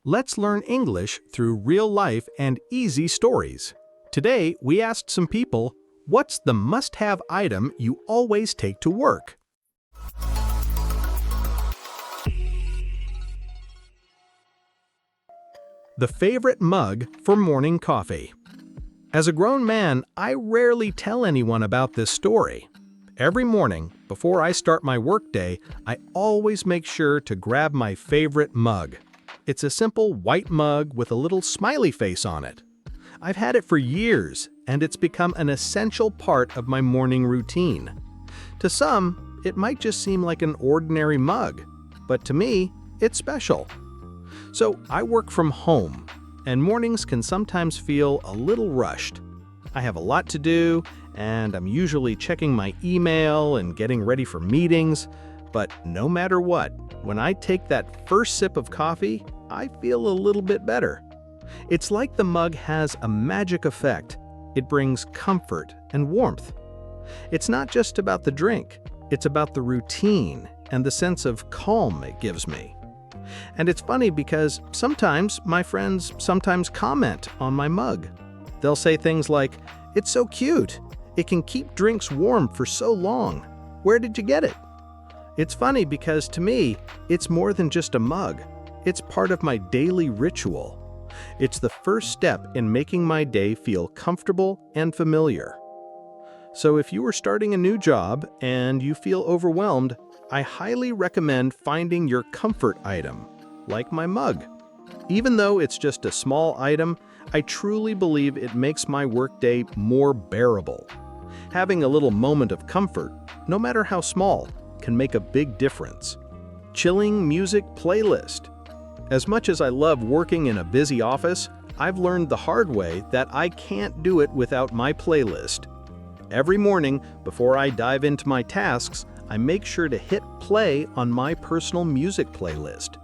Let's learn English through real life and easy stories. Today, we asked some people, what's the must-have item you always take to work? The favorite mug for morning coffee. As a grown man, I rarely tell anyone about this story. Every morning, before I start my workday, I always make sure to grab my favorite mug. It's a simple white mug with a little smiley face on it. I've had it for years, and it's become an essential part of my morning routine. To some, it might just seem like an ordinary mug, but to me, it's special. So I work from home, and mornings can sometimes feel a little rushed. I have a lot to do, and I'm usually checking my email and getting ready for meetings, but no matter what, when I take that first sip of coffee, I feel a little bit better. It's like the mug has a magic effect. It brings comfort and warmth. It's not just about the drink, it's about the routine and the sense of calm it gives me. And it's funny because sometimes my friends comment on my mug. They'll say things like, "It's so cute. It can keep drinks warm for so long. Where did you get it?" It's funny because to me, it's more than just a mug. It's part of my daily ritual. It's the first step in making my day feel comfortable and familiar. So if you are starting a new job and you feel overwhelmed, I highly recommend finding your comfort item, like my mug. Even though it's just a small item, I truly believe it makes my workday more bearable. Having a little moment of comfort, no matter how small, can make a big difference. Chilling music playlist. As much as I love working in a busy office, I've learned the hard way that I can't do it without my playlist. Every morning, before I dive into my tasks, I make sure to hit play on my personal music playlist.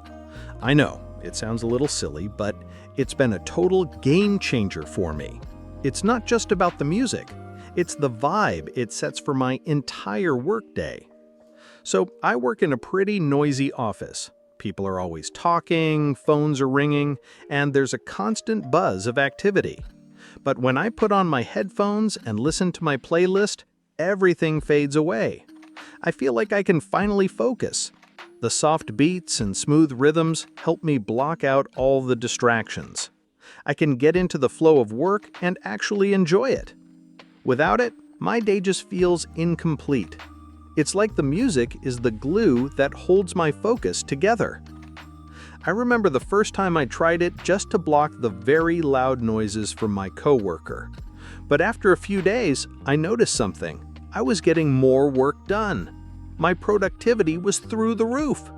I know, it sounds a little silly, but it's been a total game changer for me. It's not just about the music, it's the vibe it sets for my entire workday. So I work in a pretty noisy office. People are always talking, phones are ringing, and there's a constant buzz of activity. But when I put on my headphones and listen to my playlist, everything fades away. I feel like I can finally focus. The soft beats and smooth rhythms help me block out all the distractions. I can get into the flow of work and actually enjoy it. Without it, my day just feels incomplete. It's like the music is the glue that holds my focus together. I remember the first time I tried it just to block the very loud noises from my coworker. But after a few days, I noticed something. I was getting more work done. My productivity was through the roof.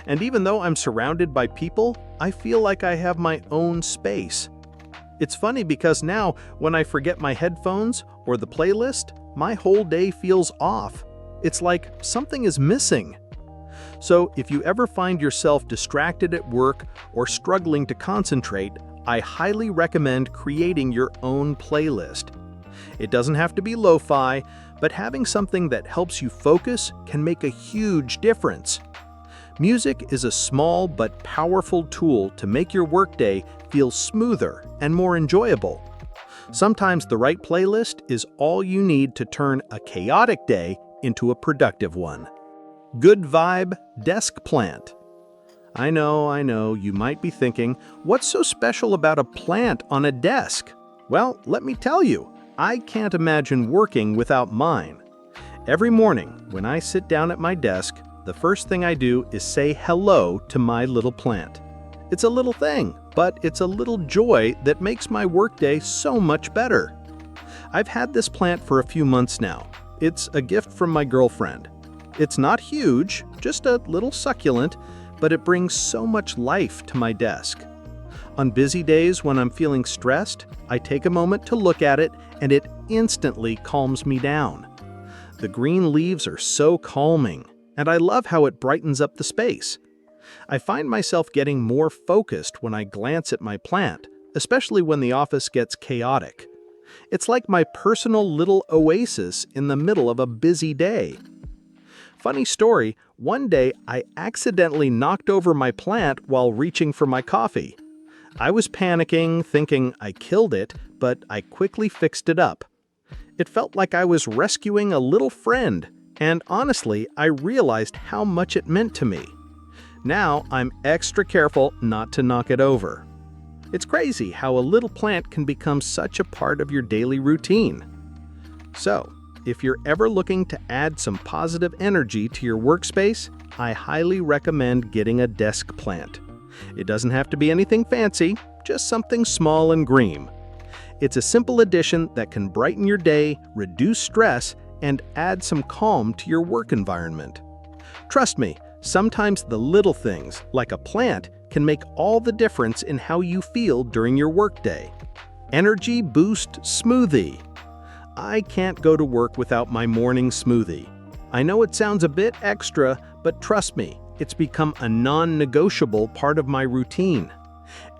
And even though I'm surrounded by people, I feel like I have my own space. It's funny because now, when I forget my headphones or the playlist, my whole day feels off. It's like something is missing. So if you ever find yourself distracted at work or struggling to concentrate, I highly recommend creating your own playlist. It doesn't have to be lo-fi, but having something that helps you focus can make a huge difference. Music is a small but powerful tool to make your workday feel smoother and more enjoyable. Sometimes the right playlist is all you need to turn a chaotic day into a productive one. Good vibe desk plant. I know, you might be thinking, what's so special about a plant on a desk? Well, let me tell you, I can't imagine working without mine. Every morning, when I sit down at my desk, the first thing I do is say hello to my little plant. It's a little thing, but it's a little joy that makes my workday so much better. I've had this plant for a few months now. It's a gift from my girlfriend. It's not huge, just a little succulent, but it brings so much life to my desk. On busy days when I'm feeling stressed, I take a moment to look at it and it instantly calms me down. The green leaves are so calming, and I love how it brightens up the space. I find myself getting more focused when I glance at my plant, especially when the office gets chaotic. It's like my personal little oasis in the middle of a busy day. Funny story, One day, I accidentally knocked over my plant while reaching for my coffee. I was panicking, thinking I killed it, but I quickly fixed it up. It felt like I was rescuing a little friend, and honestly, I realized how much it meant to me. Now, I'm extra careful not to knock it over. It's crazy how a little plant can become such a part of your daily routine. So, if you're ever looking to add some positive energy to your workspace, I highly recommend getting a desk plant. It doesn't have to be anything fancy, just something small and green. It's a simple addition that can brighten your day, reduce stress, and add some calm to your work environment. Trust me, sometimes the little things, like a plant, can make all the difference in how you feel during your workday. Energy Boost Smoothie. I can't go to work without my morning smoothie. I know it sounds a bit extra, but trust me, it's become a non-negotiable part of my routine.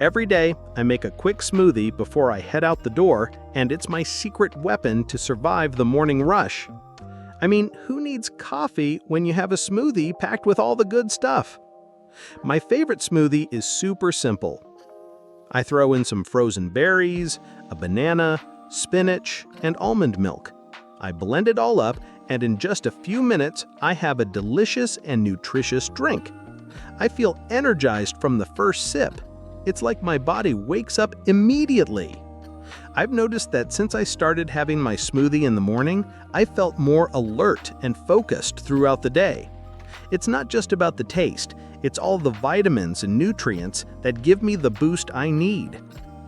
Every day, I make a quick smoothie before I head out the door, and it's my secret weapon to survive the morning rush. I mean, who needs coffee when you have a smoothie packed with all the good stuff? My favorite smoothie is super simple. I throw in some frozen berries, a banana, spinach, and almond milk. I blend it all up, and in just a few minutes, I have a delicious and nutritious drink. I feel energized from the first sip. It's like my body wakes up immediately. I've noticed that since I started having my smoothie in the morning, I felt more alert and focused throughout the day. It's not just about the taste, it's all the vitamins and nutrients that give me the boost I need.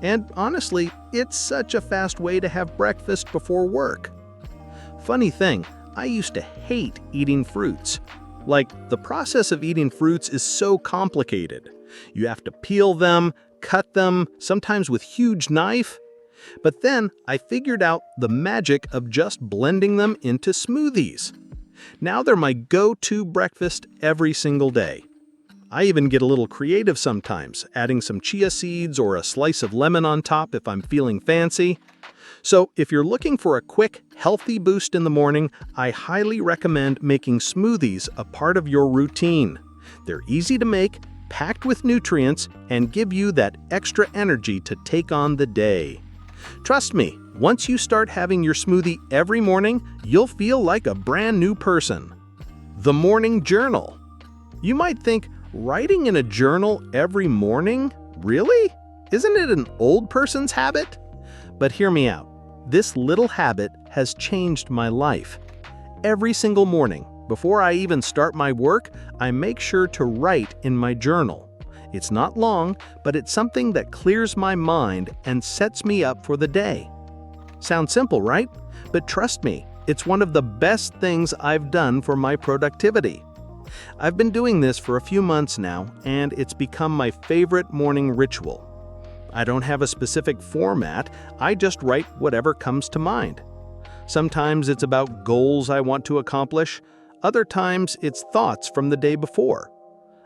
And honestly, it's such a fast way to have breakfast before work. Funny thing, I used to hate eating fruits. Like, the process of eating fruits is so complicated. You have to peel them, cut them, sometimes with huge knife. But then I figured out the magic of just blending them into smoothies. Now they're my go-to breakfast every single day. I even get a little creative sometimes, adding some chia seeds or a slice of lemon on top if I'm feeling fancy. So if you're looking for a quick, healthy boost in the morning, I highly recommend making smoothies a part of your routine. They're easy to make, packed with nutrients, and give you that extra energy to take on the day. Trust me, once you start having your smoothie every morning, you'll feel like a brand new person. The Morning Journal. You might think, writing in a journal every morning? Really? Isn't it an old person's habit? But hear me out. This little habit has changed my life. Every single morning, before I even start my work, I make sure to write in my journal. It's not long, but it's something that clears my mind and sets me up for the day. Sounds simple, right? But trust me, it's one of the best things I've done for my productivity. I've been doing this for a few months now, and it's become my favorite morning ritual. I don't have a specific format, I just write whatever comes to mind. Sometimes it's about goals I want to accomplish, other times it's thoughts from the day before.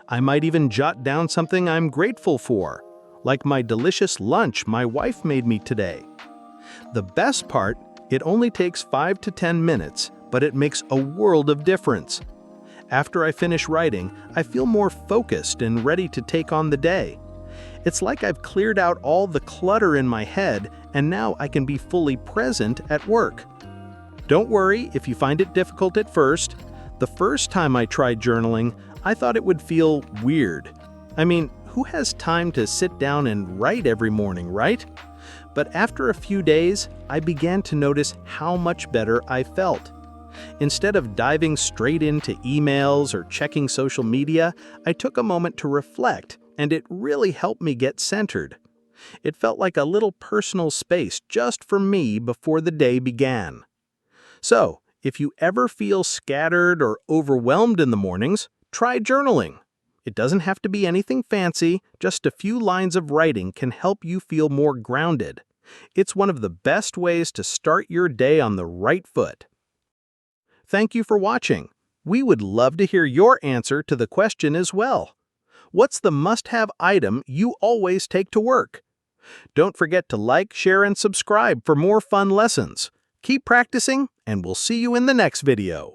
I might even jot down something I'm grateful for, like my delicious lunch my wife made me today. The best part, it only takes 5 to 10 minutes, but it makes a world of difference. After I finish writing, I feel more focused and ready to take on the day. It's like I've cleared out all the clutter in my head, and now I can be fully present at work. Don't worry if you find it difficult at first. The first time I tried journaling, I thought it would feel weird. I mean, who has time to sit down and write every morning, right? But after a few days, I began to notice how much better I felt. Instead of diving straight into emails or checking social media, I took a moment to reflect, and it really helped me get centered. It felt like a little personal space just for me before the day began. So, if you ever feel scattered or overwhelmed in the mornings, try journaling. It doesn't have to be anything fancy, just a few lines of writing can help you feel more grounded. It's one of the best ways to start your day on the right foot. Thank you for watching. We would love to hear your answer to the question as well. What's the must-have item you always take to work? Don't forget to like, share, and subscribe for more fun lessons. Keep practicing, and we'll see you in the next video.